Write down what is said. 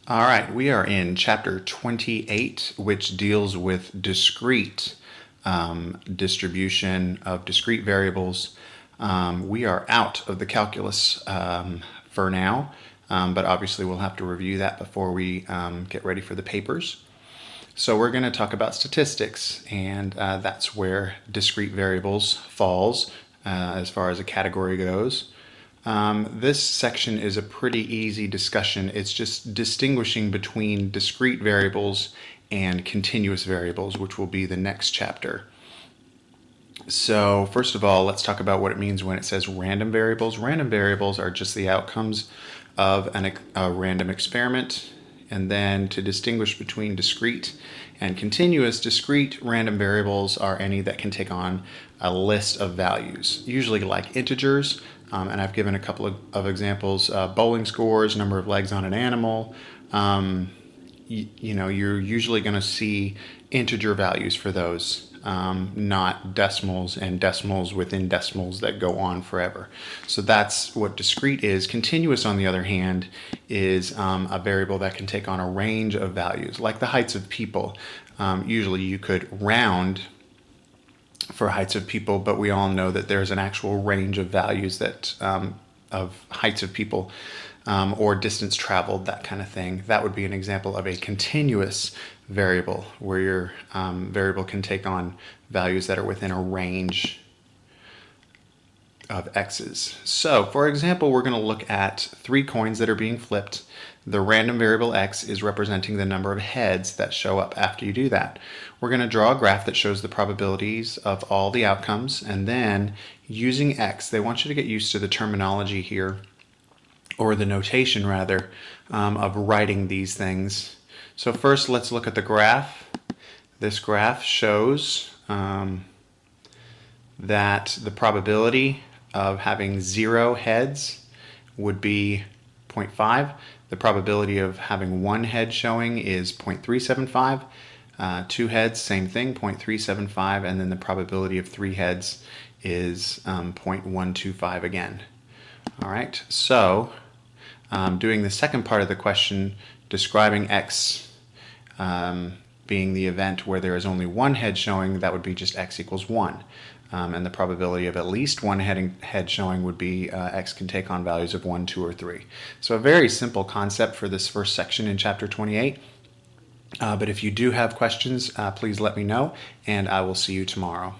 All right, we are in chapter 28, which deals with discrete distribution of discrete variables. We are out of the calculus for now, but obviously we'll have to review that before we get ready for the papers. So we're going to talk about statistics, and that's where discrete variables falls as far as a category goes. This section is a pretty easy discussion. It's just distinguishing between discrete variables and continuous variables, which will be the next chapter. So first of all, let's talk about what it means when it says random variables. Random variables are just the outcomes of a random experiment. And then to distinguish between discrete and continuous, discrete random variables are any that can take on a list of values, usually like integers. And I've given a couple of examples, bowling scores, number of legs on an animal. You're usually going to see integer values for those, not decimals and decimals within decimals that go on forever. So that's what discrete is. Continuous, on the other hand, is a variable that can take on a range of values, like the heights of people. Usually you could round for heights of people, but we all know that there's an actual range of values that of heights of people or distance traveled, that kind of thing. That would be an example of a continuous variable, where your variable can take on values that are within a range of x's. So, for example, we're going to look at 3 coins that are being flipped. The random variable x is representing the number of heads that show up after you do that. We're going to draw a graph that shows the probabilities of all the outcomes, and then using x, they want you to get used to the terminology here, or the notation rather, of writing these things. So first, let's look at the graph. This graph shows that the probability of having 0 heads would be 0.5. The probability of having 1 head showing is 0.375. 2 heads, same thing, 0.375. And then the probability of 3 heads is 0.125 again. All right, so doing the second part of the question, describing x being the event where there is only 1 head showing, that would be just x equals 1. And the probability of at least 1 head showing would be x can take on values of 1, 2, or 3. So a very simple concept for this first section in chapter 28. But if you do have questions, please let me know, and I will see you tomorrow.